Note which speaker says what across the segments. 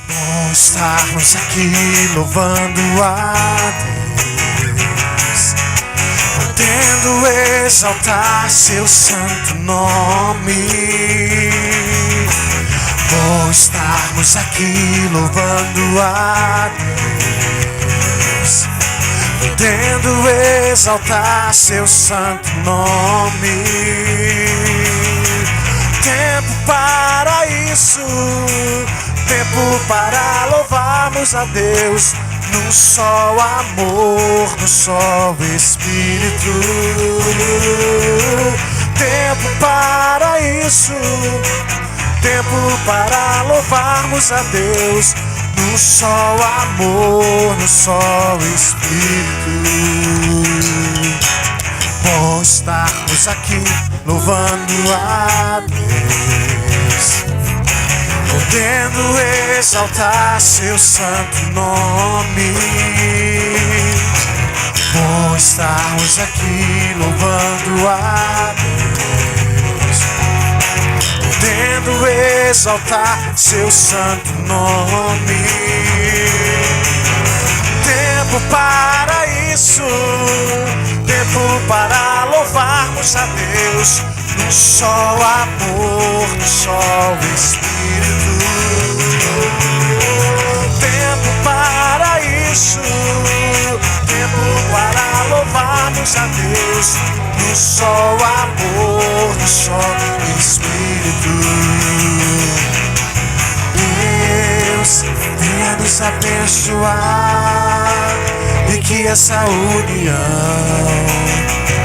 Speaker 1: Bom estarmos aqui louvando a Deus, podendo exaltar seu santo nome. Bom estarmos aqui louvando a Deus, podendo exaltar seu santo nome. Tempo para isso, tempo para louvarmos a Deus, num só amor, num só Espírito. Tempo para isso, tempo para louvarmos a Deus, num só amor, num só Espírito. Bom estarmos aqui louvando a Deus, podendo exaltar seu santo nome. Bom estarmos aqui louvando a Deus, podendo exaltar seu santo nome. Tempo para isso, tempo para louvarmos a Deus, num só amor, num só Espírito. Tempo para isso, tempo para louvarmos a Deus, num só amor, num só Espírito. Deus venha nos abençoar e que essa união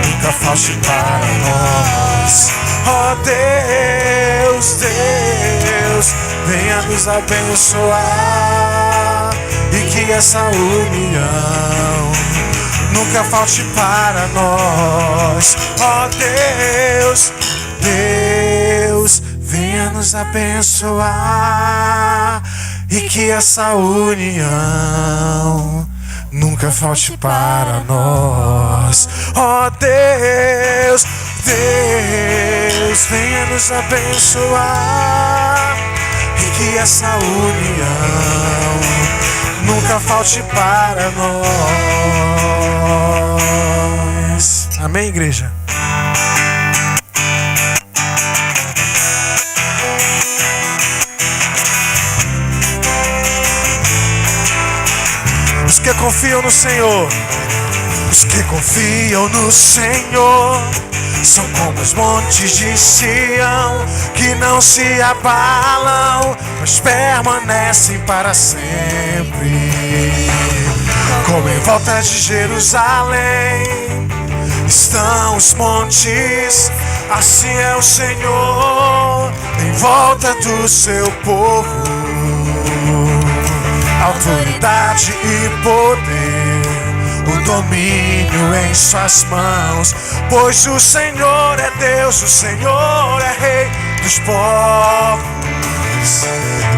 Speaker 1: nunca falte para nós. Oh Deus, Deus, venha nos abençoar e que essa união nunca falte para nós. Oh Deus, Deus, venha nos abençoar e que essa união nunca falte para nós. Oh Deus, Deus, venha nos abençoar e que essa união nunca falte para nós. Amém, igreja? Os que confiam no Senhor, os que confiam no Senhor, são como os montes de Sião, que não se abalam, mas permanecem para sempre. Como em volta de Jerusalém estão os montes, assim é o Senhor em volta do seu povo. Autoridade e poder, o domínio em suas mãos, pois o Senhor é Deus, o Senhor é Rei dos povos.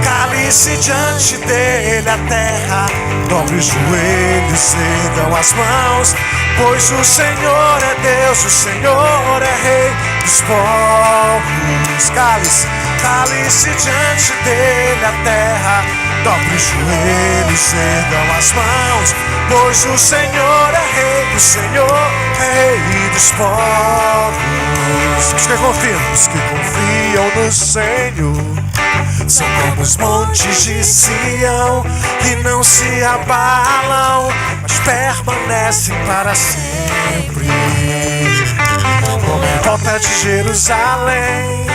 Speaker 1: Cale-se diante dele a terra, dobre os joelhos, ergam as mãos, pois o Senhor é Deus, o Senhor é Rei dos povos. Cale-se diante dele a terra, dobre os joelhos, ergam as mãos, pois o Senhor é Rei, o Senhor é Rei dos povos. Os que confiam no Senhor são como os montes de Sião, que não se abalam, mas permanecem para sempre. Como em volta de Jerusalém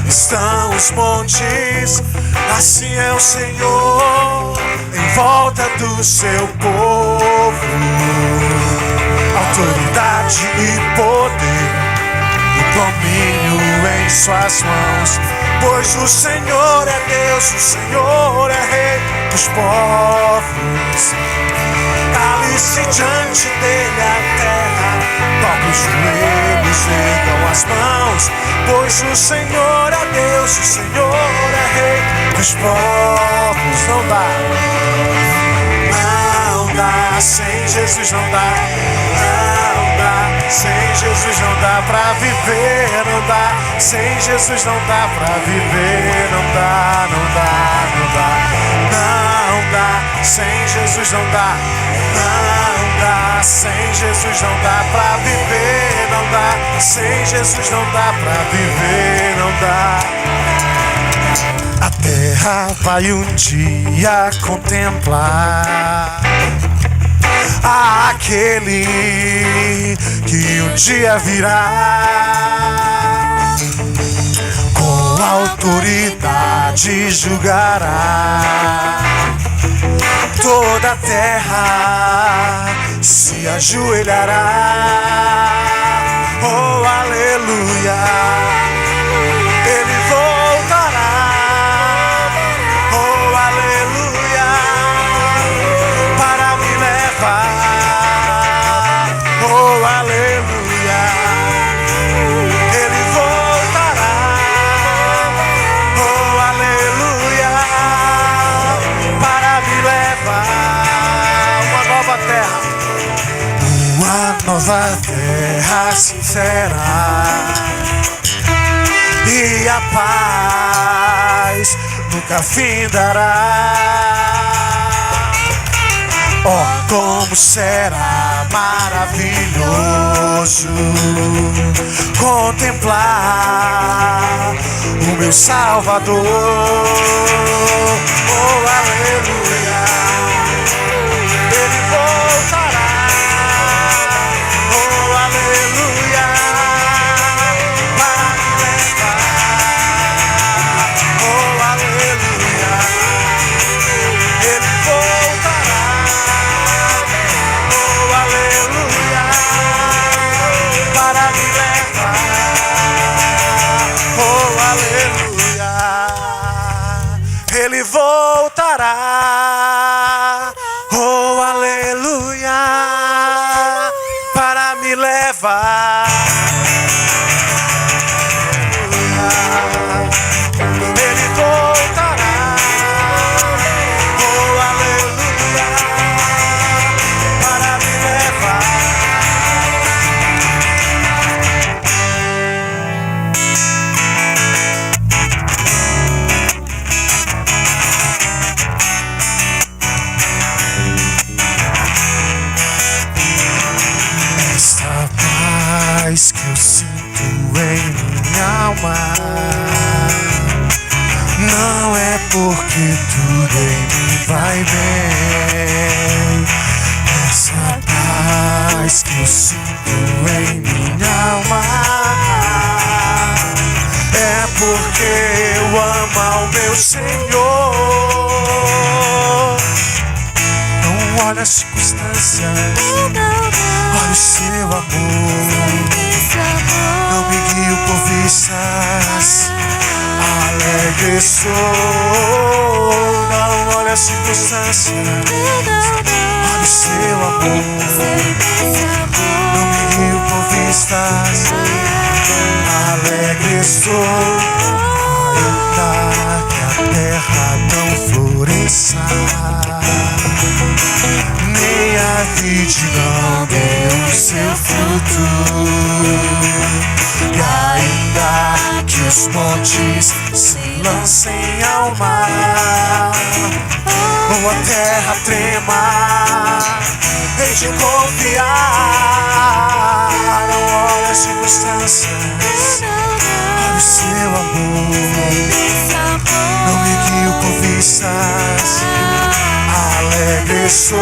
Speaker 1: estão os montes, assim é o Senhor em volta do seu povo. Autoridade e poder, o domínio em suas mãos, pois o Senhor é Deus, o Senhor é Rei dos povos. Cale-se diante dele a terra, dobre os joelhos, ergam as mãos, pois o Senhor é Deus, o Senhor é Rei dos povos. Não dá, sem Jesus não dá, sem Jesus não dá pra viver, não dá, sem Jesus não dá pra viver, não dá, Sem Jesus não dá, não dá. Sem Jesus não dá pra viver, não dá. Sem Jesus não dá pra viver, não dá. A terra vai um dia contemplar aquele que um dia virá, com autoridade julgará. Toda a terra se ajoelhará. Oh, aleluia. Ele voltará. Oh, aleluia. Para me levar. Oh, aleluia. Ele voltará. Oh, aleluia. Para me levar. Uma nova terra. Uma nova terra sincera, e a paz nunca findará. Oh, como será maravilhoso contemplar o meu Salvador. Oh, aleluia. Ele voltará. Oh, aleluia. Para me levar. Oh, aleluia. Ele voltará. Oh, aleluia. Para me levar. Oh, aleluia. Ele voltará. Oh, aleluia. Para me levar. Ele voltará. Oh, aleluia. Para me levar. Esta paz que eu sinto em minha alma não é porque tudo em mim vai bem. Essa paz que eu sinto em minha alma é porque eu amo ao meu Senhor. Não olha as circunstâncias, olha o seu amor. Não me guio por vistas, alegre sou. Não olha as circunstâncias, olha o seu amor. Não me guio por vistas, alegre sou. Ainda que a terra não floresça, nem a vide não dê o seu fruto, e ainda que os montes se lancem ao mar, ou a terra trema, hei de confiar. Não olha as circunstâncias, olha o seu amor. Não me guio por vistas, alegre sou.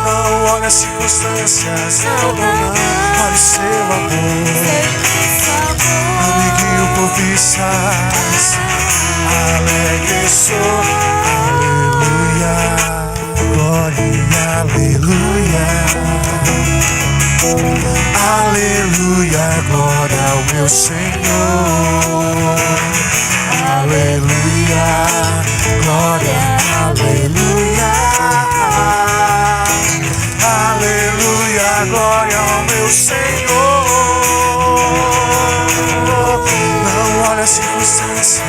Speaker 1: Não olha as circunstâncias, não, olha o seu amor. Não me guio por vistas, alegre sou. Aleluia, glória, aleluia. Aleluia, glória ao meu Senhor. Aleluia, glória, aleluia. Aleluia, glória ao meu Senhor. Não olha as circunstâncias,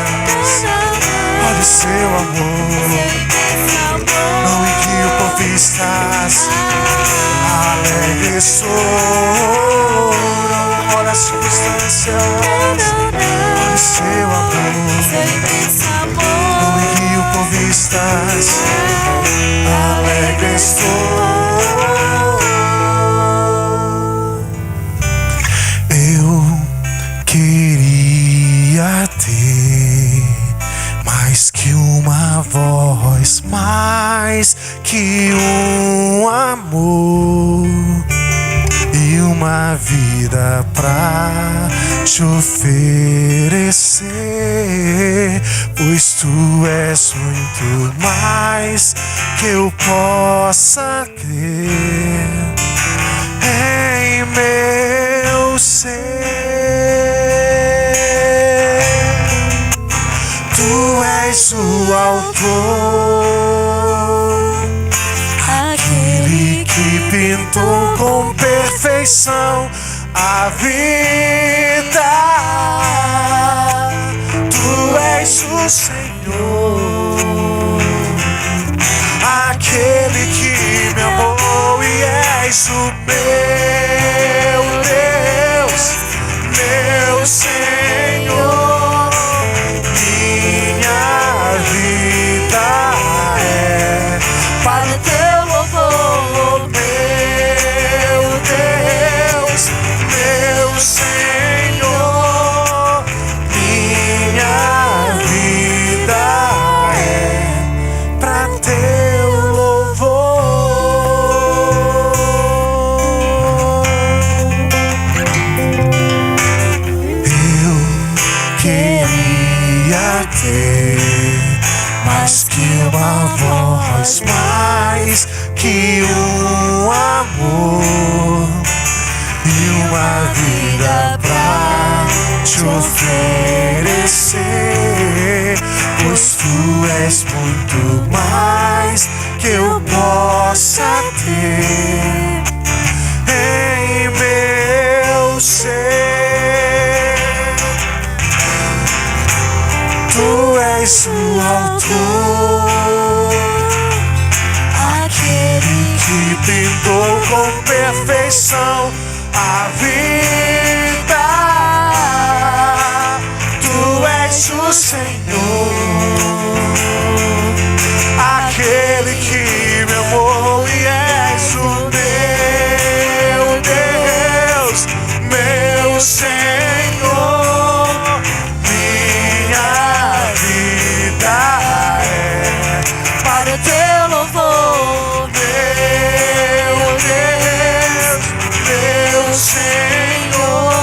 Speaker 1: olha o seu amor. Não me guio por vistas, alegre sou. Não olha as circunstâncias, olha o seu amor. Não me guio por vistas, estás, alegre estou. Eu queria ter mais que uma voz, mais que um amor e uma vida pra te oferecer, pois tu és muito mais que eu possa crer em meu ser. Tu és o autor, aquele que pintou com perfeição a vida. Tu és o Senhor, aquele que me amou e és o meu Deus, meu Senhor. Minha vida é para o teu louvor, meu Deus, meu Senhor. Minha vida é para teu louvor. Eu queria ter mais que uma voz, mais que um amor e uma vida pra te oferecer, pois tu és muito mais que eu possa ter em meu ser. Tu és o autor, aquele que pintou com perfeição a vida. Tu és o Senhor, aquele que me amou e és o meu Deus, meu Senhor. Minha vida é para o teu louvor, meu Deus, meu Senhor.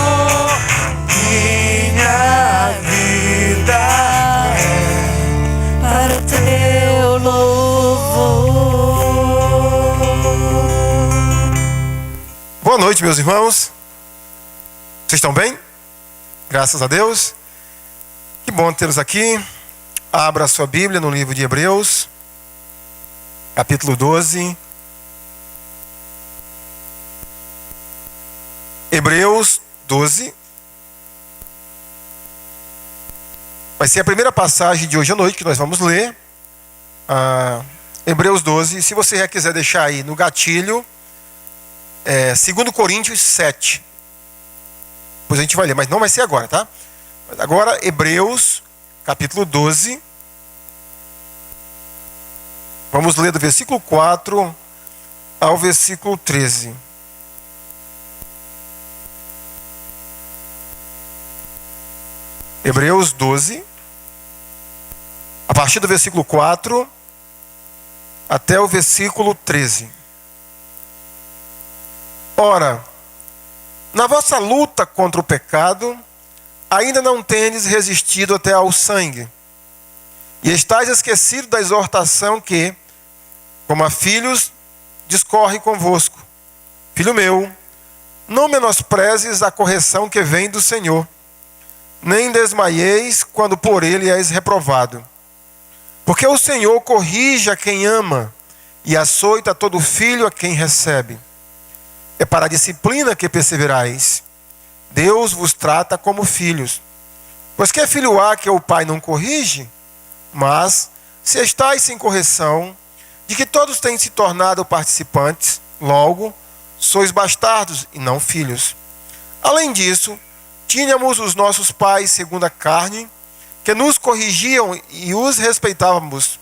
Speaker 1: Minha vida é para o teu louvor.
Speaker 2: Boa noite, meus irmãos. Vocês estão bem? Graças a Deus. Que bom tê-los aqui. Abra a sua Bíblia no livro de Hebreus, capítulo 12. Hebreus 12. Vai ser a primeira passagem de hoje à noite que nós vamos ler. Hebreus 12. Se você já quiser deixar aí no gatilho, 2 Coríntios 7. Depois a gente vai ler, mas não vai ser agora, tá? Mas agora, Hebreus, capítulo 12. Vamos ler do versículo 4 ao versículo 13. Hebreus 12, a partir do versículo 4 até o versículo 13. Ora, na vossa luta contra o pecado, ainda não tendes resistido até ao sangue, e estáis esquecido da exortação que, como a filhos, discorre convosco. Filho meu, não menosprezes a correção que vem do Senhor, nem desmaieis quando por ele és reprovado. Porque o Senhor corrige a quem ama, e açoita todo filho a quem recebe. É para a disciplina que perseverais. Deus vos trata como filhos. Pois que filho há que o pai não corrige? Mas, se estáis sem correção, de que todos têm se tornado participantes, logo, sois bastardos e não filhos. Além disso, tínhamos os nossos pais segundo a carne, que nos corrigiam e os respeitávamos.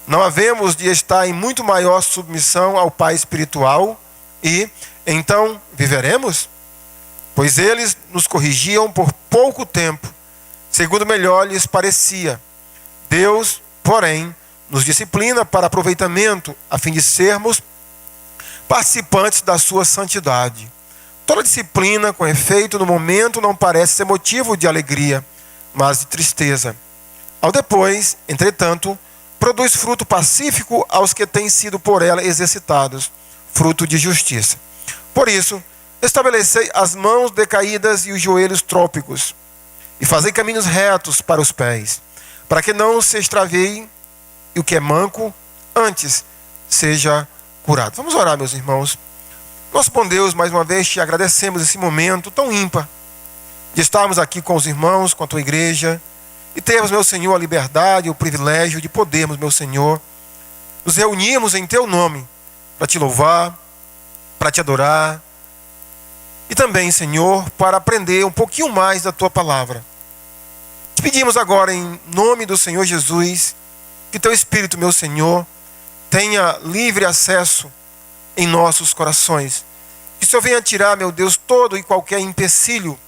Speaker 2: não havemos de estar em muito maior submissão ao Pai espiritual e então viveremos? Pois eles nos corrigiam por pouco tempo, segundo melhor lhes parecia. Deus, porém, nos disciplina para aproveitamento, a fim de sermos participantes da sua santidade. Toda disciplina, com efeito, no momento não parece ser motivo de alegria, mas de tristeza. Ao depois, entretanto, produz fruto pacífico aos que têm sido por ela exercitados, fruto de justiça. Por isso, estabelecei as mãos decaídas e os joelhos trópicos, e fazei caminhos retos para os pés, para que não se extravie e o que é manco, antes seja curado. Vamos orar, meus irmãos. Nosso bom Deus, mais uma vez te agradecemos esse momento tão ímpar de estarmos aqui com os irmãos, com a tua igreja, e termos, meu Senhor, a liberdade e o privilégio de podermos, meu Senhor, nos reunirmos em teu nome para te louvar, para te adorar, e também, Senhor, para aprender um pouquinho mais da tua palavra. Te pedimos agora, em nome do Senhor Jesus, que teu Espírito, meu Senhor, tenha livre acesso em nossos corações. Que o Senhor venha tirar, meu Deus, todo e qualquer empecilho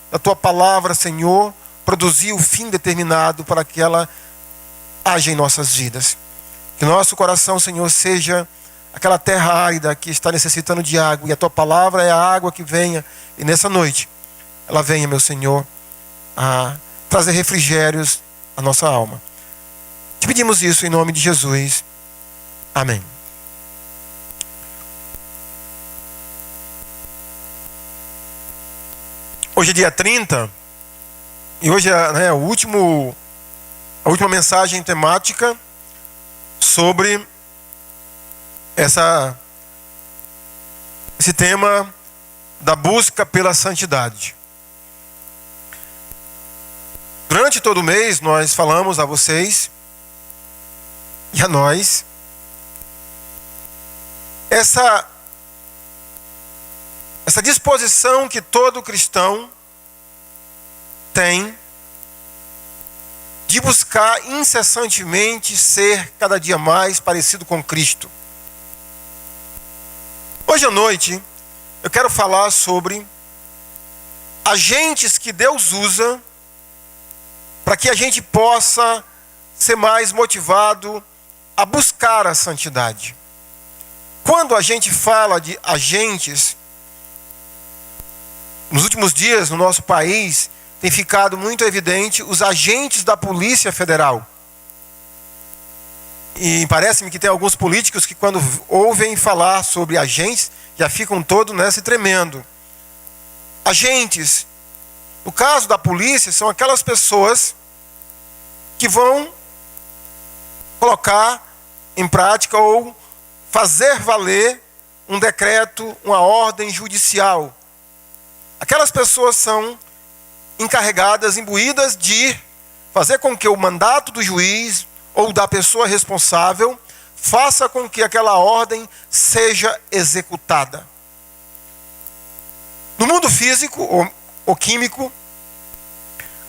Speaker 2: da tua palavra, Senhor, produzir o fim determinado para que ela haja em nossas vidas. Que nosso coração, Senhor, seja aquela terra árida que está necessitando de água, e a tua palavra é a água que venha, e nessa noite ela venha, meu Senhor, a trazer refrigérios à nossa alma. Te pedimos isso em nome de Jesus. Amém. Hoje é dia 30, e hoje é a última mensagem temática sobre esse tema da busca pela santidade. Durante todo o mês nós falamos a vocês e a nós essa disposição que todo cristão tem de buscar incessantemente ser cada dia mais parecido com Cristo. Hoje à noite eu quero falar sobre agentes que Deus usa para que a gente possa ser mais motivado a buscar a santidade. Quando a gente fala de agentes, nos últimos dias no nosso país tem ficado muito evidente os agentes da Polícia Federal. E parece-me que tem alguns políticos que, quando ouvem falar sobre agentes, já ficam todos nessa tremendo. Agentes, no caso da polícia, são aquelas pessoas que vão colocar em prática ou fazer valer um decreto, uma ordem judicial. Aquelas pessoas são encarregadas, imbuídas de fazer com que o mandato do juiz ou da pessoa responsável faça com que aquela ordem seja executada. No mundo físico ou químico,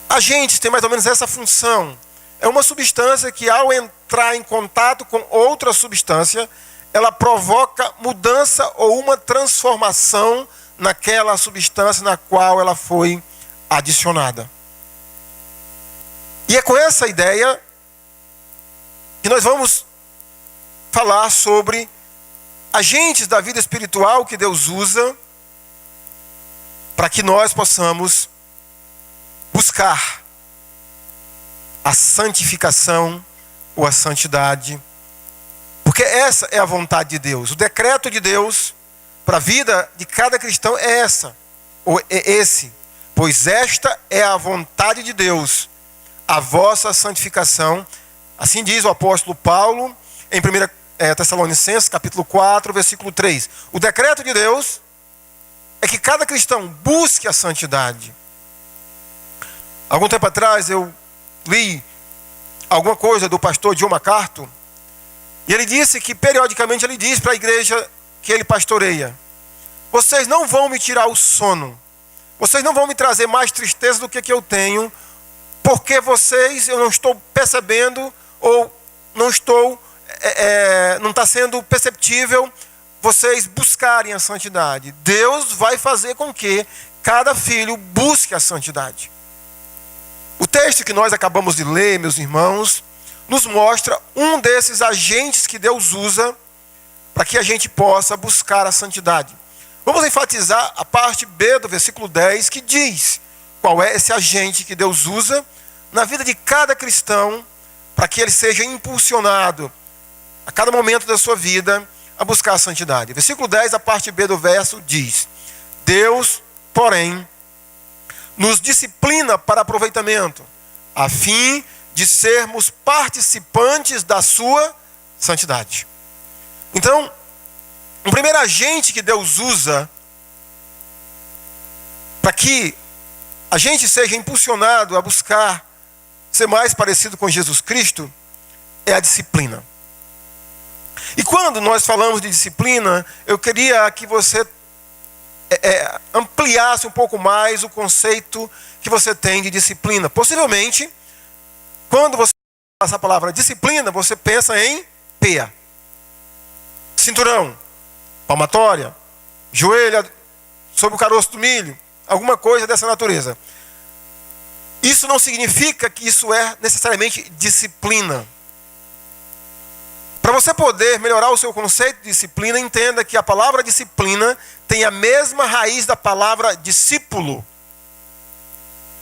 Speaker 2: agentes têm mais ou menos essa função. É uma substância que, ao entrar em contato com outra substância, ela provoca mudança ou uma transformação naquela substância na qual ela foi adicionada. E é com essa ideia que nós vamos falar sobre agentes da vida espiritual que Deus usa para que nós possamos buscar a santificação ou a santidade, porque essa é a vontade de Deus. O decreto de Deus para a vida de cada cristão é esse. Pois esta é a vontade de Deus, a vossa santificação. Assim diz o apóstolo Paulo em 1 Tessalonicenses, capítulo 4, versículo 3. O decreto de Deus é que cada cristão busque a santidade. Algum tempo atrás eu li alguma coisa do pastor John MacArthur, e ele disse que periodicamente ele diz para a igreja que ele pastoreia: vocês não vão me tirar o sono, vocês não vão me trazer mais tristeza do que eu tenho, porque eu não estou percebendo ou não estou não está sendo perceptível vocês buscarem a santidade. Deus vai fazer com que cada filho busque a santidade. O texto que nós acabamos de ler, meus irmãos, nos mostra um desses agentes que Deus usa para que a gente possa buscar a santidade. Vamos enfatizar a parte B do versículo 10, que diz qual é esse agente que Deus usa na vida de cada cristão para que ele seja impulsionado a cada momento da sua vida a buscar a santidade. Versículo 10, a parte B do verso diz: Deus, porém, nos disciplina para aproveitamento, a fim de sermos participantes da sua santidade. Então, o primeiro agente que Deus usa para que a gente seja impulsionado a buscar ser mais parecido com Jesus Cristo é a disciplina. E quando nós falamos de disciplina, eu queria que você ampliasse um pouco mais o conceito que você tem de disciplina. Possivelmente, quando você passa a palavra disciplina, você pensa em peia, cinturão, palmatória, joelho sobre o caroço do milho, alguma coisa dessa natureza. Isso não significa que isso é necessariamente disciplina. Para você poder melhorar o seu conceito de disciplina, entenda que a palavra disciplina tem a mesma raiz da palavra discípulo.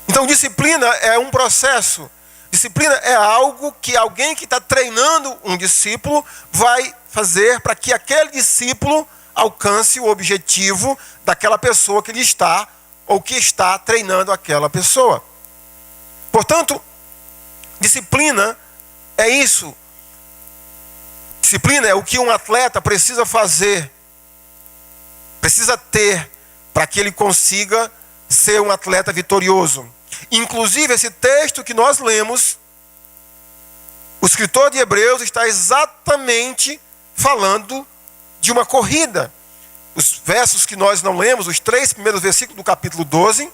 Speaker 2: Então, disciplina é um processo. Disciplina é algo que alguém que está treinando um discípulo vai fazer para que aquele discípulo alcance o objetivo daquela pessoa que ele está ou que está treinando aquela pessoa. Portanto, disciplina é isso. Disciplina é o que um atleta precisa fazer, precisa ter, para que ele consiga ser um atleta vitorioso. Inclusive, esse texto que nós lemos, o escritor de Hebreus está exatamente falando de uma corrida. Os versos que nós não lemos, os 3 primeiros versículos do capítulo 12,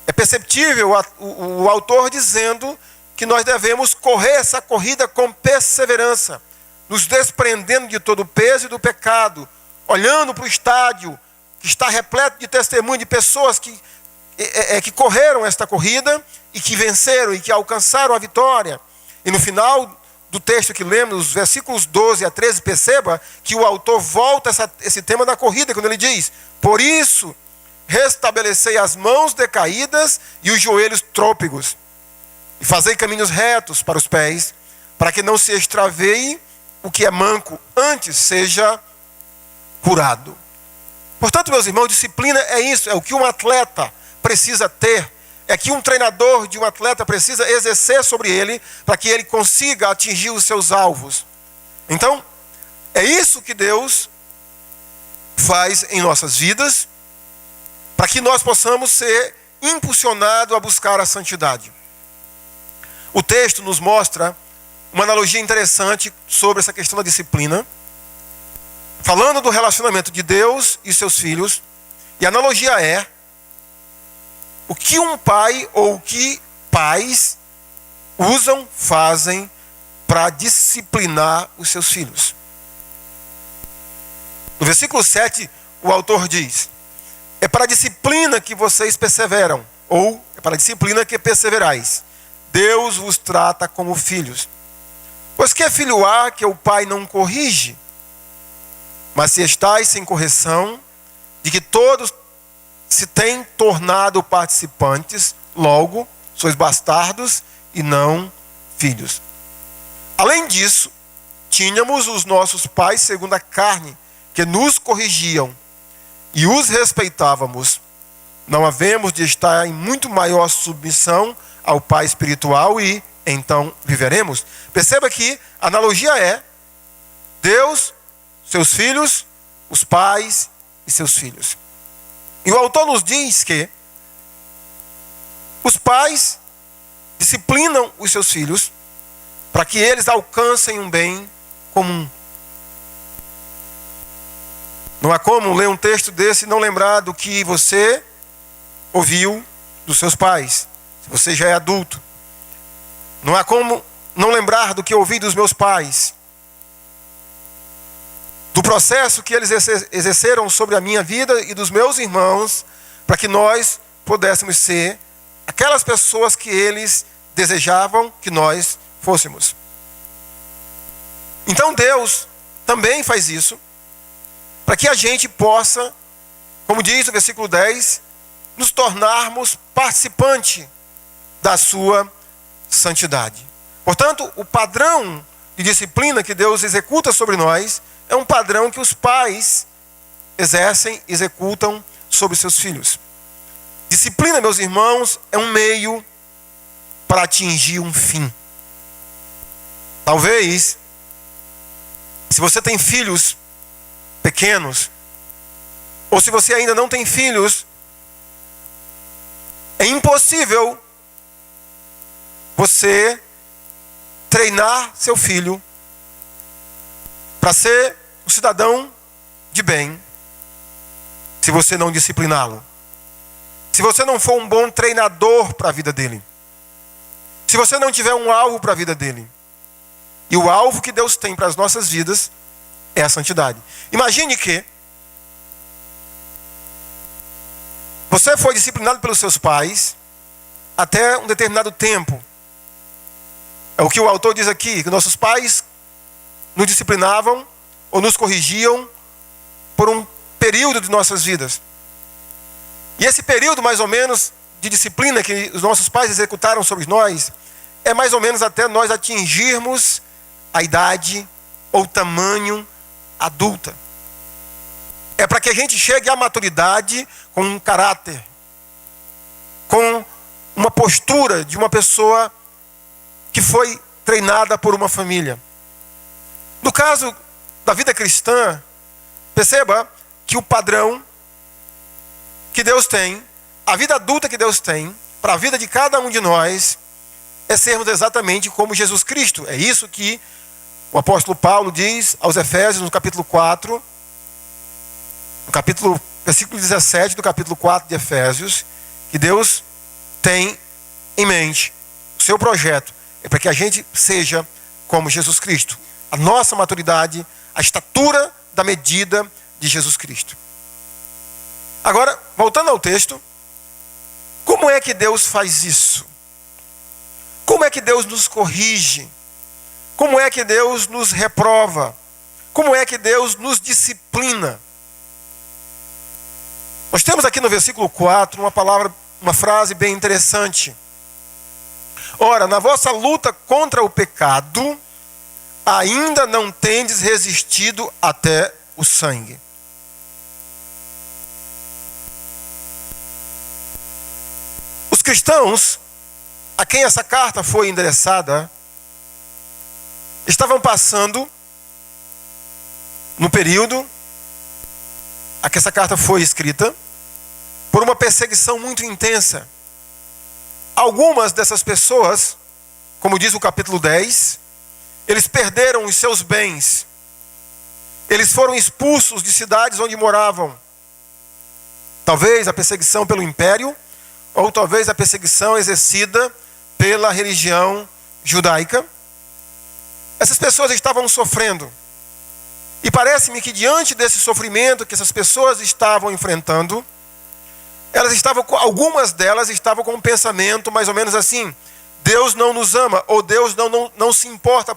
Speaker 2: é perceptível o autor dizendo que nós devemos correr essa corrida com perseverança, nos desprendendo de todo o peso e do pecado, olhando para o estádio que está repleto de testemunho de pessoas que correram esta corrida e que venceram e que alcançaram a vitória. E no final do texto que lemos, os versículos 12 a 13, perceba que o autor volta esse tema da corrida, quando ele diz: por isso, restabelecei as mãos decaídas e os joelhos trôpegos, e fazei caminhos retos para os pés, para que não se extraveie o que é manco, antes seja curado. Portanto, meus irmãos, disciplina é isso, é o que um atleta precisa ter, é que um treinador de um atleta precisa exercer sobre ele, para que ele consiga atingir os seus alvos. Então, é isso que Deus faz em nossas vidas, para que nós possamos ser impulsionados a buscar a santidade. O texto nos mostra uma analogia interessante sobre essa questão da disciplina, falando do relacionamento de Deus e seus filhos. E a analogia é o que um pai ou o que pais fazem para disciplinar os seus filhos. No versículo 7, o autor diz: é para a disciplina que vocês perseveram, ou é para a disciplina que perseverais. Deus vos trata como filhos. Pois que filho há que o pai não corrige? Mas se estáis sem correção, de que todos se têm tornado participantes, logo sois bastardos e não filhos. Além disso, tínhamos os nossos pais segundo a carne, que nos corrigiam e os respeitávamos. Não havemos de estar em muito maior submissão ao Pai espiritual e então viveremos. Perceba que a analogia é Deus, seus filhos, os pais e seus filhos. E o autor nos diz que os pais disciplinam os seus filhos para que eles alcancem um bem comum. Não há como ler um texto desse e não lembrar do que você ouviu dos seus pais, se você já é adulto. Não há como não lembrar do que ouvi dos meus pais. do processo que eles exerceram sobre a minha vida e dos meus irmãos, para que nós pudéssemos ser aquelas pessoas que eles desejavam que nós fôssemos. Então Deus também faz isso, para que a gente possa, como diz o versículo 10, nos tornarmos participante da sua santidade. Portanto, o padrão de disciplina que Deus executa sobre nós é um padrão que os pais executam sobre seus filhos. Disciplina, meus irmãos, é um meio para atingir um fim. Talvez, se você tem filhos pequenos, ou se você ainda não tem filhos, é impossível você treinar seu filho para ser um cidadão de bem, se você não discipliná-lo. Se você não for um bom treinador para a vida dele. Se você não tiver um alvo para a vida dele. E o alvo que Deus tem para as nossas vidas é a santidade. Imagine que você foi disciplinado pelos seus pais até um determinado tempo. É o que o autor diz aqui, que nossos pais nos disciplinavam ou nos corrigiam por um período de nossas vidas. E esse período, mais ou menos, de disciplina que os nossos pais executaram sobre nós, é mais ou menos até nós atingirmos a idade ou tamanho adulta. É para que a gente chegue à maturidade com um caráter, com uma postura de uma pessoa que foi treinada por uma família. No caso da vida cristã, perceba que o padrão que Deus tem, a vida adulta que Deus tem, para a vida de cada um de nós, é sermos exatamente como Jesus Cristo. É isso que o apóstolo Paulo diz aos Efésios, no capítulo 4, versículo 17 do capítulo 4 de Efésios, que Deus tem em mente. O seu projeto é para que a gente seja como Jesus Cristo. A nossa maturidade, a estatura da medida de Jesus Cristo. Agora, voltando ao texto, como é que Deus faz isso? Como é que Deus nos corrige? Como é que Deus nos reprova? Como é que Deus nos disciplina? Nós temos aqui no versículo 4 uma frase bem interessante. Ora, na vossa luta contra o pecado, ainda não tendes resistido até o sangue. Os cristãos a quem essa carta foi endereçada estavam passando no período a que essa carta foi escrita por uma perseguição muito intensa. Algumas dessas pessoas, como diz o capítulo 10, eles perderam os seus bens. Eles foram expulsos de cidades onde moravam. Talvez a perseguição pelo império, ou talvez a perseguição exercida pela religião judaica. Essas pessoas estavam sofrendo. E parece-me que diante desse sofrimento que essas pessoas estavam enfrentando, algumas delas estavam com um pensamento mais ou menos assim: Deus não nos ama, ou Deus não se importa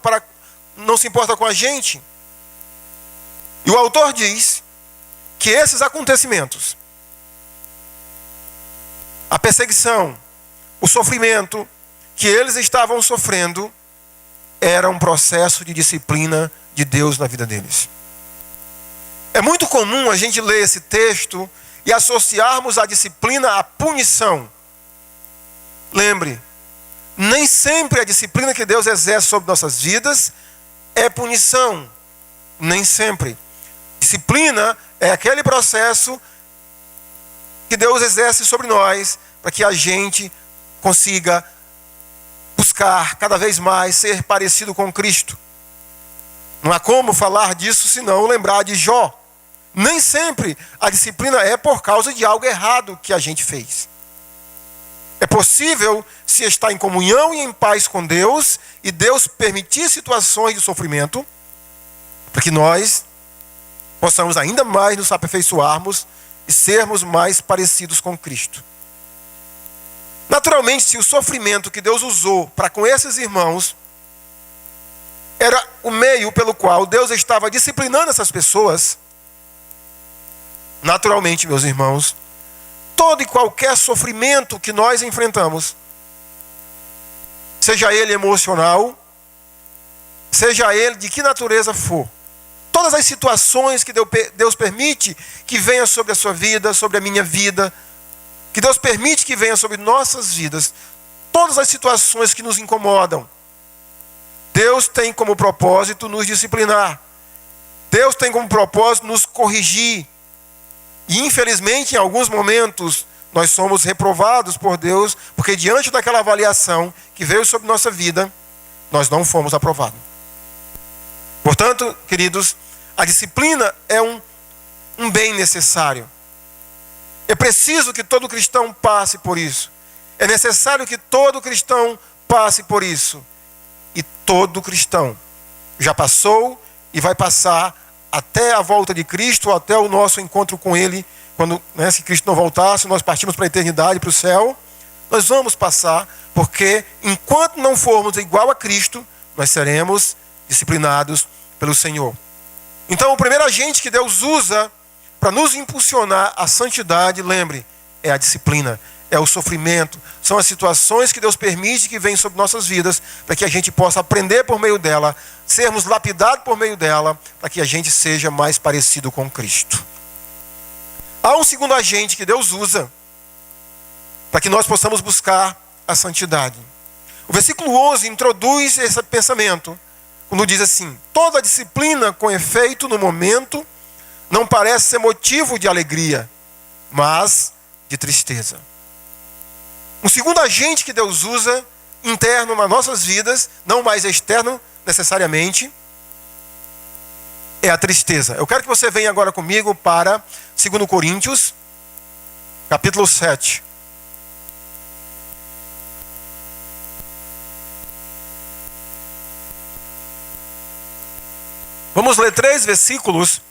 Speaker 2: com a gente. E o autor diz que esses acontecimentos, a perseguição, o sofrimento que eles estavam sofrendo, era um processo de disciplina de Deus na vida deles. É muito comum a gente ler esse texto e associarmos a disciplina à punição. Lembre, nem sempre a disciplina que Deus exerce sobre nossas vidas é punição. Nem sempre. Disciplina é aquele processo que Deus exerce sobre nós para que a gente consiga buscar cada vez mais ser parecido com Cristo. Não há como falar disso senão lembrar de Jó. Nem sempre a disciplina é por causa de algo errado que a gente fez. É possível se estar em comunhão e em paz com Deus e Deus permitir situações de sofrimento para que nós possamos ainda mais nos aperfeiçoarmos e sermos mais parecidos com Cristo. Naturalmente, se o sofrimento que Deus usou para com esses irmãos era o meio pelo qual Deus estava disciplinando essas pessoas, naturalmente, meus irmãos, todo e qualquer sofrimento que nós enfrentamos, seja ele emocional, seja ele de que natureza for, todas as situações que Deus permite que venha sobre a sua vida, sobre a minha vida, que Deus permite que venha sobre nossas vidas, todas as situações que nos incomodam, Deus tem como propósito nos disciplinar. Deus tem como propósito nos corrigir. E infelizmente, em alguns momentos, nós somos reprovados por Deus, porque diante daquela avaliação que veio sobre nossa vida, nós não fomos aprovados. Portanto, queridos, a disciplina é um bem necessário. É preciso que todo cristão passe por isso. É necessário que todo cristão passe por isso. E todo cristão já passou e vai passar até a volta de Cristo, até o nosso encontro com Ele, quando, se Cristo não voltasse, nós partimos para a eternidade, para o céu, nós vamos passar, porque enquanto não formos igual a Cristo, nós seremos disciplinados pelo Senhor. Então, o primeiro agente que Deus usa para nos impulsionar à santidade, lembre, é a disciplina, é o sofrimento, são as situações que Deus permite que venham sobre nossas vidas, para que a gente possa aprender por meio dela, sermos lapidados por meio dela, para que a gente seja mais parecido com Cristo. Há um segundo agente que Deus usa, para que nós possamos buscar a santidade. O versículo 11 introduz esse pensamento, quando diz assim: toda disciplina com efeito no momento não parece ser motivo de alegria, mas de tristeza. Um segundo agente que Deus usa, interno nas nossas vidas, não mais externo necessariamente, é a tristeza. Eu quero que você venha agora comigo para 2 Coríntios, capítulo 7. Vamos ler 3 versículos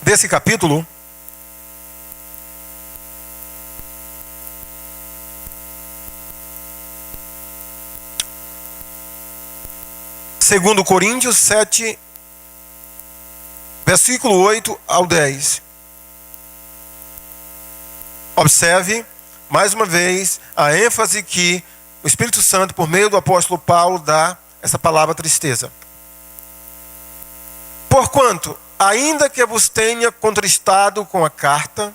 Speaker 2: desse capítulo. Segundo Coríntios 7, versículo 8 ao 10. Observe, mais uma vez, a ênfase que o Espírito Santo, por meio do apóstolo Paulo, dá essa palavra tristeza. Porquanto, ainda que vos tenha contristado com a carta,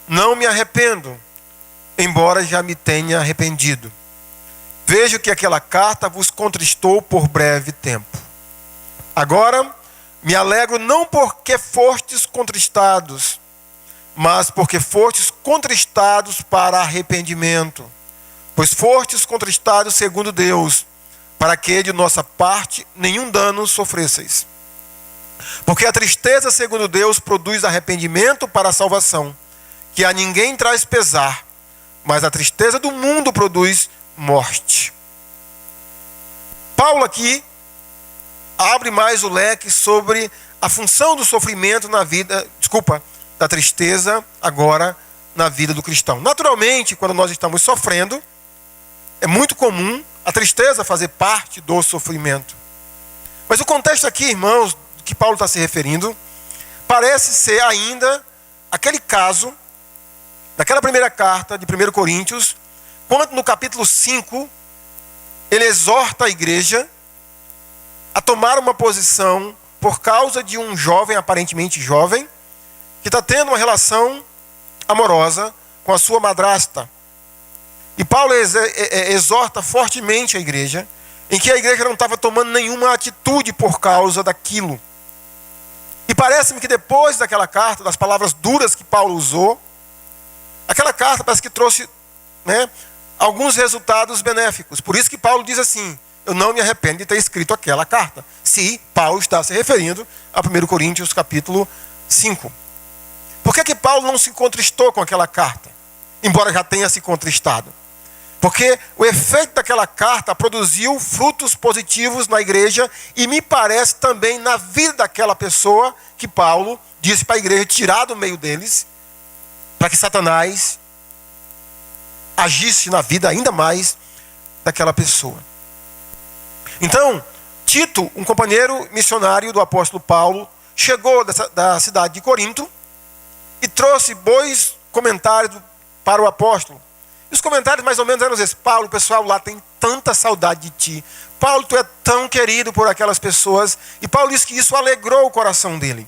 Speaker 2: não me arrependo, embora já me tenha arrependido. Vejo que aquela carta vos contristou por breve tempo. Agora, me alegro não porque fostes contristados, mas porque fostes contristados para arrependimento. Pois fostes contristados segundo Deus, para que de nossa parte nenhum dano sofresseis. Porque a tristeza segundo Deus produz arrependimento para a salvação, que a ninguém traz pesar, mas a tristeza do mundo produz morte. Paulo aqui abre mais o leque sobre a função do sofrimento na vida, da tristeza agora na vida do cristão. Naturalmente, quando nós estamos sofrendo, é muito comum a tristeza fazer parte do sofrimento. Mas o contexto aqui, irmãos, do que Paulo está se referindo, parece ser ainda aquele caso daquela primeira carta de 1 Coríntios, quando no capítulo 5, ele exorta a igreja a tomar uma posição por causa de um jovem, aparentemente jovem, que está tendo uma relação amorosa com a sua madrasta. E Paulo exorta fortemente a igreja, em que a igreja não estava tomando nenhuma atitude por causa daquilo. E parece-me que depois daquela carta, das palavras duras que Paulo usou, aquela carta parece que trouxe alguns resultados benéficos. Por isso que Paulo diz assim: eu não me arrependo de ter escrito aquela carta. Se Paulo está se referindo a 1 Coríntios capítulo 5. Por que Paulo não se contristou com aquela carta? Embora já tenha se contristado. Porque o efeito daquela carta produziu frutos positivos na igreja e me parece também na vida daquela pessoa que Paulo disse para a igreja tirar do meio deles, para que Satanás agisse na vida ainda mais daquela pessoa. Então, Tito, um companheiro missionário do apóstolo Paulo, chegou da cidade de Corinto e trouxe bons comentários para o apóstolo. E os comentários mais ou menos eram esses: Paulo, o pessoal lá tem tanta saudade de ti. Paulo, tu é tão querido por aquelas pessoas. E Paulo disse que isso alegrou o coração dele.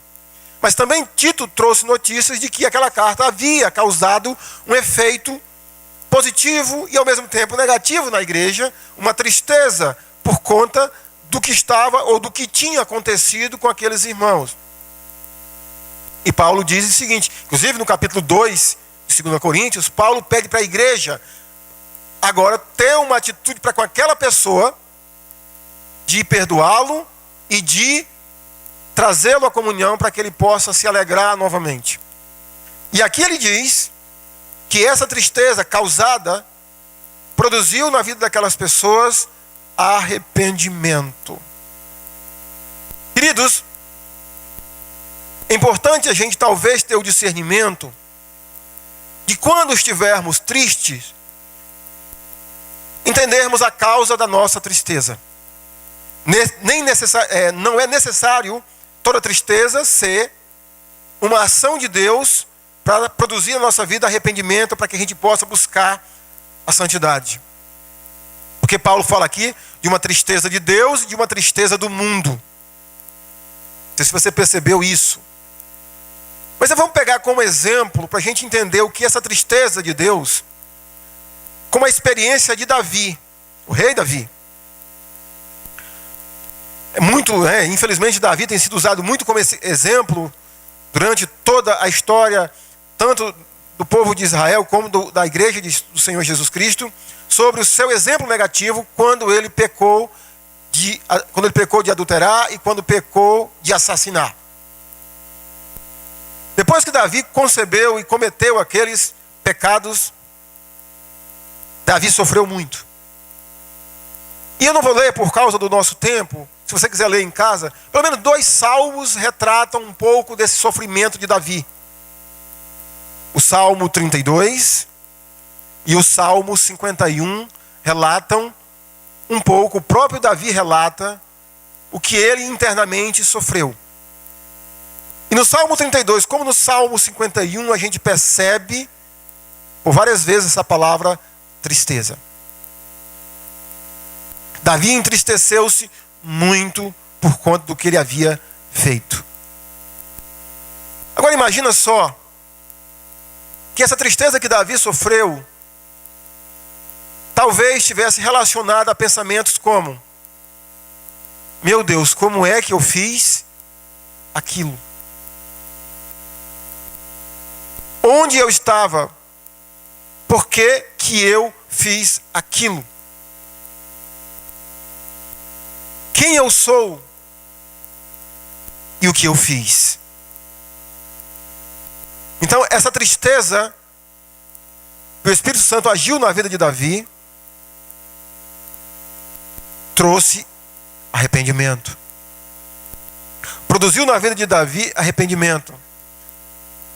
Speaker 2: Mas também Tito trouxe notícias de que aquela carta havia causado um efeito positivo e ao mesmo tempo negativo na igreja, uma tristeza por conta do que estava ou do que tinha acontecido com aqueles irmãos. E Paulo diz o seguinte, inclusive no capítulo 2 de 2 Coríntios, Paulo pede para a igreja agora ter uma atitude para com aquela pessoa de perdoá-lo e de trazê-lo à comunhão para que ele possa se alegrar novamente. E aqui ele diz que essa tristeza causada produziu na vida daquelas pessoas arrependimento. Queridos, é importante a gente talvez ter o discernimento de quando estivermos tristes, entendermos a causa da nossa tristeza. Não é necessário toda tristeza ser uma ação de Deus para produzir na nossa vida arrependimento, para que a gente possa buscar a santidade. Porque Paulo fala aqui de uma tristeza de Deus e de uma tristeza do mundo. Não sei se você percebeu isso. Mas vamos pegar como exemplo, para a gente entender o que é essa tristeza de Deus, como a experiência de Davi, o rei Davi. Infelizmente Davi tem sido usado muito como esse exemplo durante toda a história, tanto do povo de Israel como da igreja do Senhor Jesus Cristo, sobre o seu exemplo negativo quando ele pecou de adulterar e quando pecou de assassinar. Depois que Davi concebeu e cometeu aqueles pecados, Davi sofreu muito. E eu não vou ler por causa do nosso tempo. Se você quiser ler em casa, pelo menos 2 salmos retratam um pouco desse sofrimento de Davi. O Salmo 32 e o Salmo 51 relatam um pouco, o próprio Davi relata o que ele internamente sofreu. E no Salmo 32, como no Salmo 51, a gente percebe por várias vezes essa palavra tristeza. Davi entristeceu-se muito por conta do que ele havia feito. Agora imagina só que essa tristeza que Davi sofreu talvez estivesse relacionada a pensamentos como: meu Deus, como é que eu fiz aquilo? Onde eu estava? Por que que eu fiz aquilo? Quem eu sou? E o que eu fiz? Então, essa tristeza que o Espírito Santo agiu na vida de Davi trouxe arrependimento. Produziu na vida de Davi arrependimento.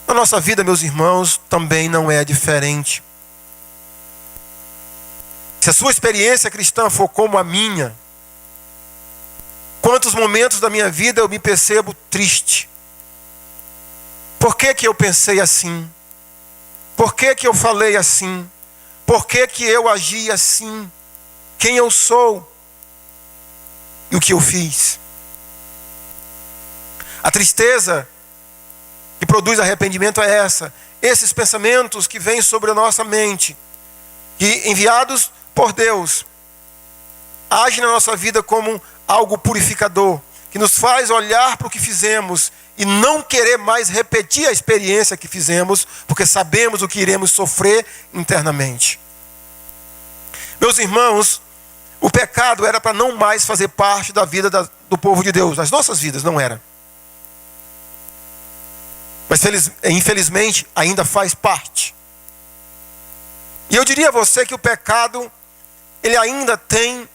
Speaker 2: Na nossa vida, meus irmãos, também não é diferente. Se a sua experiência cristã for como a minha, quantos momentos da minha vida eu me percebo triste? Por que que eu pensei assim? Por que que eu falei assim? Por que que eu agi assim? Quem eu sou? E o que eu fiz? A tristeza que produz arrependimento é essa. Esses pensamentos que vêm sobre a nossa mente, que enviados por Deus, agem na nossa vida como algo purificador, que nos faz olhar para o que fizemos e não querer mais repetir a experiência que fizemos, porque sabemos o que iremos sofrer internamente. Meus irmãos, o pecado era para não mais fazer parte da vida do povo de Deus. As nossas vidas não era. Mas infelizmente ainda faz parte. E eu diria a você que o pecado, ele ainda tem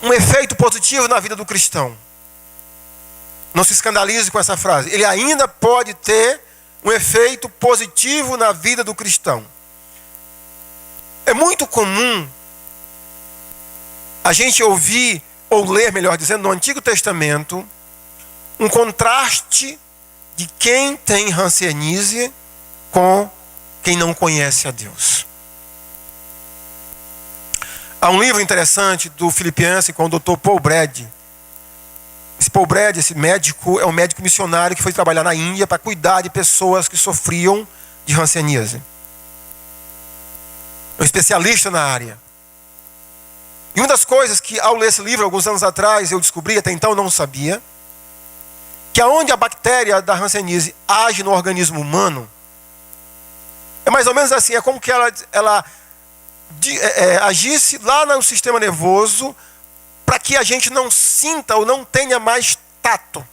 Speaker 2: um efeito positivo na vida do cristão. Não se escandalize com essa frase. Ele ainda pode ter um efeito positivo na vida do cristão. É muito comum a gente ouvir, ou ler, melhor dizendo, no Antigo Testamento, um contraste de quem tem hanseníase com quem não conhece a Deus. Há um livro interessante do filipiense com o Dr. Paul Brady. Esse Paul Brady, esse médico, é um médico missionário que foi trabalhar na Índia para cuidar de pessoas que sofriam de hanseníase. É um especialista na área. E uma das coisas que, ao ler esse livro, alguns anos atrás, eu descobri, até então eu não sabia, que aonde a bactéria da hanseníase age no organismo humano, é mais ou menos assim, é como que ela agisse lá no sistema nervoso para que a gente não sinta ou não tenha mais tato.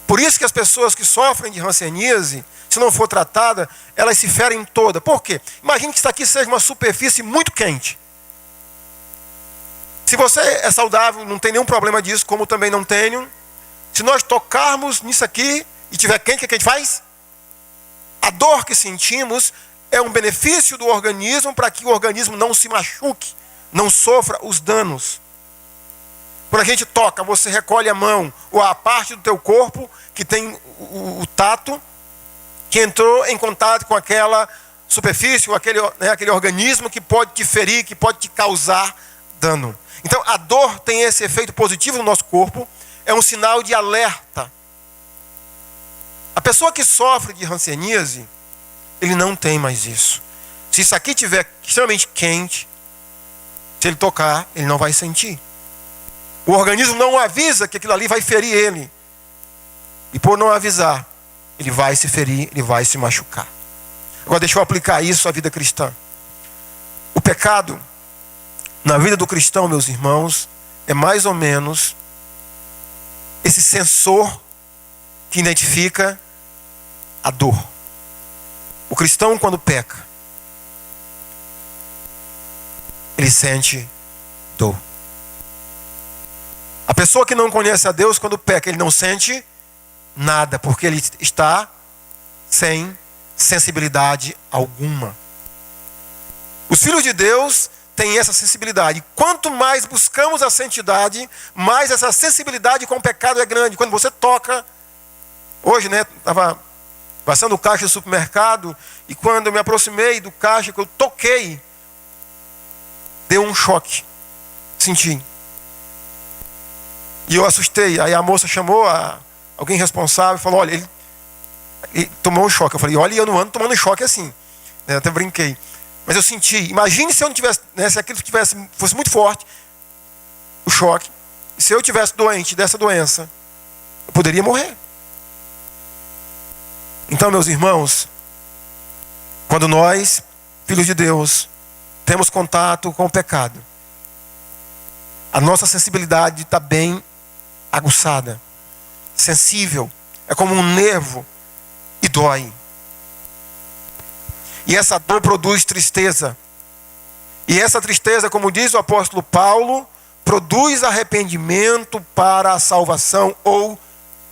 Speaker 2: Por isso que as pessoas que sofrem de hanseníase, se não for tratada, elas se ferem toda. Por quê? Imagine que isso aqui seja uma superfície muito quente. Se você é saudável, não tem nenhum problema disso, como também não tenho. Se nós tocarmos nisso aqui e tiver quente, o que a gente faz? A dor que sentimos é um benefício do organismo para que o organismo não se machuque, não sofra os danos. Quando a gente toca, você recolhe a mão ou a parte do teu corpo que tem o tato, que entrou em contato com aquela superfície, ou aquele organismo que pode te ferir, que pode te causar dano. Então a dor tem esse efeito positivo no nosso corpo, é um sinal de alerta. A pessoa que sofre de hanseníase, ele não tem mais isso. Se isso aqui estiver extremamente quente, se ele tocar, ele não vai sentir. O organismo não avisa que aquilo ali vai ferir ele. E por não avisar, ele vai se ferir, ele vai se machucar. Agora deixa eu aplicar isso à vida cristã. O pecado, na vida do cristão, meus irmãos, é mais ou menos esse sensor que identifica a dor. O cristão, quando peca, ele sente dor. A pessoa que não conhece a Deus, quando peca, ele não sente nada, porque ele está sem sensibilidade alguma. Os filhos de Deus têm essa sensibilidade. Quanto mais buscamos a santidade, mais essa sensibilidade com o pecado é grande. Quando você toca, hoje, estava passando o caixa do supermercado, e quando eu me aproximei do caixa, que eu toquei, deu um choque. Senti. E eu assustei. Aí a moça chamou alguém responsável e falou, olha, ele tomou um choque. Eu falei, olha, eu não ando tomando choque assim. Eu até brinquei. Mas eu senti. Imagine se eu não tivesse, se aquilo fosse muito forte, o choque. E se eu tivesse doente dessa doença, eu poderia morrer. Então, meus irmãos, quando nós, filhos de Deus, temos contato com o pecado, a nossa sensibilidade está bem aguçada, sensível, é como um nervo e dói. E essa dor produz tristeza. E essa tristeza, como diz o apóstolo Paulo, produz arrependimento para a salvação, ou,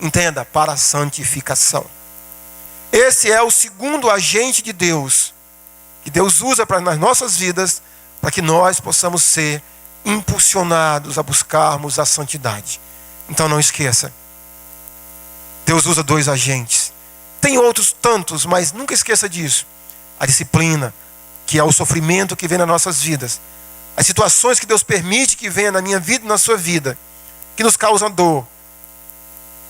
Speaker 2: entenda, para a santificação. Esse é o segundo agente de Deus, que Deus usa nas nossas vidas, para que nós possamos ser impulsionados a buscarmos a santidade. Então não esqueça, Deus usa dois agentes. Tem outros tantos, mas nunca esqueça disso. A disciplina, que é o sofrimento que vem nas nossas vidas. As situações que Deus permite que venha na minha vida e na sua vida, que nos causam dor.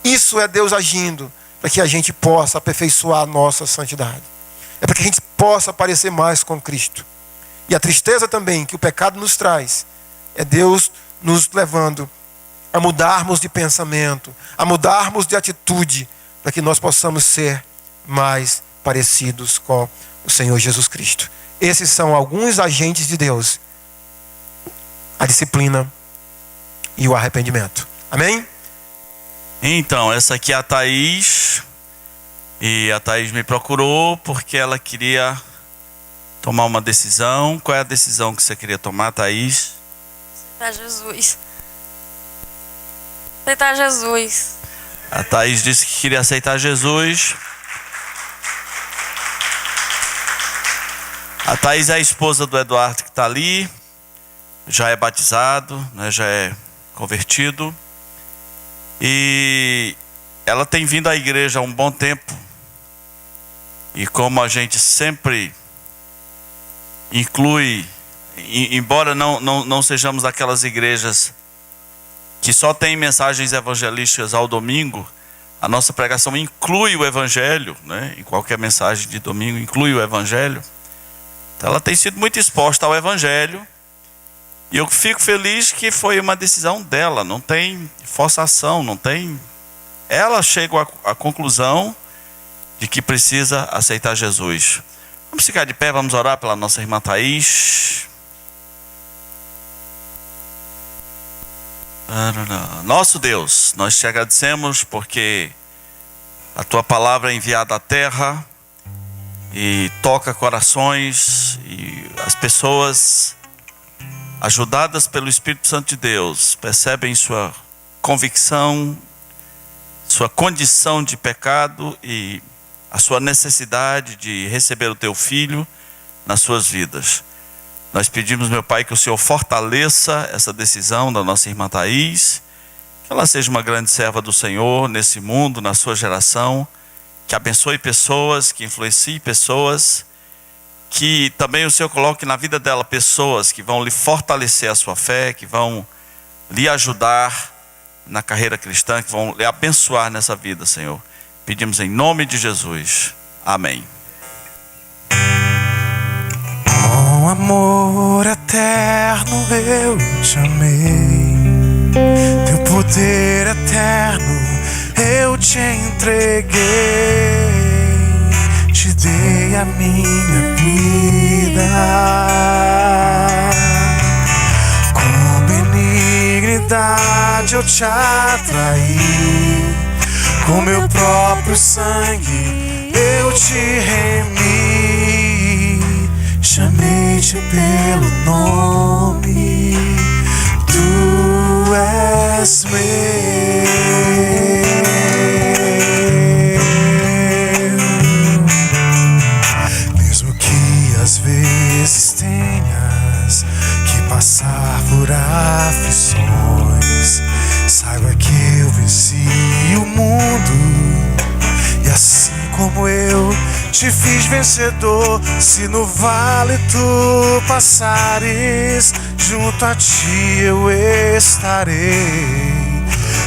Speaker 2: Isso é Deus agindo para que a gente possa aperfeiçoar a nossa santidade. É para que a gente possa parecer mais com Cristo. E a tristeza também que o pecado nos traz, é Deus nos levando a mudarmos de pensamento, a mudarmos de atitude, para que nós possamos ser mais parecidos com o Senhor Jesus Cristo. Esses são alguns agentes de Deus: a disciplina e o arrependimento. Amém?
Speaker 3: Então, essa aqui é a Thaís, E a Thaís me procurou porque ela queria tomar uma decisão. Qual é a decisão que você queria tomar, Thaís?
Speaker 4: Aceitar Jesus. Aceitar Jesus.
Speaker 3: A Thaís disse que queria aceitar Jesus. A Thaís é a esposa do Eduardo que está ali. Já é batizado, né, já é convertido. E ela tem vindo à igreja há um bom tempo. E como a gente sempre inclui, embora não sejamos daquelas igrejas que só tem mensagens evangelísticas ao domingo, a nossa pregação inclui o evangelho, né? Em qualquer mensagem de domingo inclui o evangelho. Então ela tem sido muito exposta ao evangelho. E eu fico feliz que foi uma decisão dela, não tem forçação, não tem... Ela chegou à conclusão de que precisa aceitar Jesus. Vamos ficar de pé, vamos orar pela nossa irmã Thaís. Nosso Deus, nós te agradecemos porque a tua palavra é enviada à terra e toca corações, e as pessoas, ajudadas pelo Espírito Santo de Deus, percebem sua convicção, sua condição de pecado e a sua necessidade de receber o teu Filho nas suas vidas. Nós pedimos, meu Pai, que o Senhor fortaleça essa decisão da nossa irmã Thaís, que ela seja uma grande serva do Senhor nesse mundo, na sua geração, que abençoe pessoas, que influencie pessoas, que também o Senhor coloque na vida dela pessoas que vão lhe fortalecer a sua fé, que vão lhe ajudar na carreira cristã, que vão lhe abençoar nessa vida, Senhor. Pedimos em nome de Jesus. Amém.
Speaker 1: Com amor eterno eu te amei, teu poder eterno eu te entreguei, te dei a minha vida. Com benignidade eu te atraí, com meu próprio sangue eu te remi, chamei-te pelo nome, tu és meu. Mesmo que às vezes tenhas que passar por aflições, saiba que eu venci o mundo, e assim como eu te fiz vencedor. Se no vale tu passares, junto a ti eu estarei.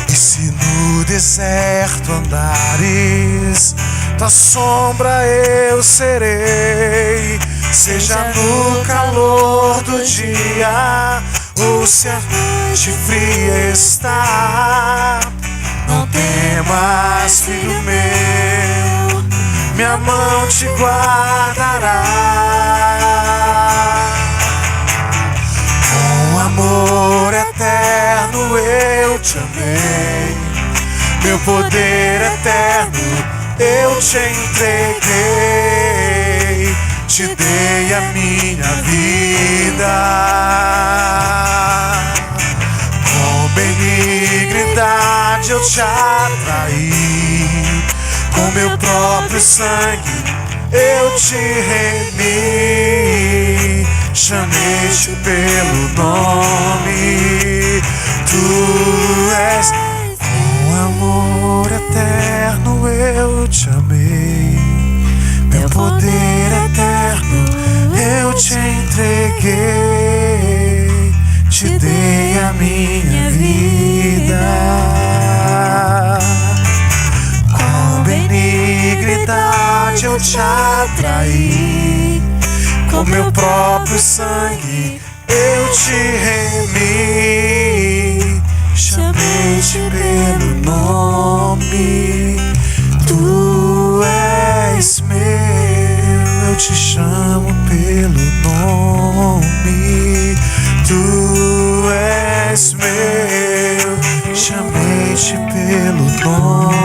Speaker 1: E se no deserto andares, tua sombra eu serei. Seja no calor do dia ou se a noite fria está, não temas, filho meu, minha mão te guardará. Com amor eterno eu te amei, meu poder eterno eu te entreguei, te dei a minha vida. Com benignidade eu te atraí, com meu próprio sangue eu te remi, chamei-te pelo nome, tu és. Com amor eterno eu te amei, meu poder eterno eu te entreguei, te dei a minha vida. Com benignidade eu te atraí, com meu próprio sangue eu te remi, chamei-te pelo nome, tu és meu. Eu te chamo pelo nome, tu és meu, chamei-te pelo nome.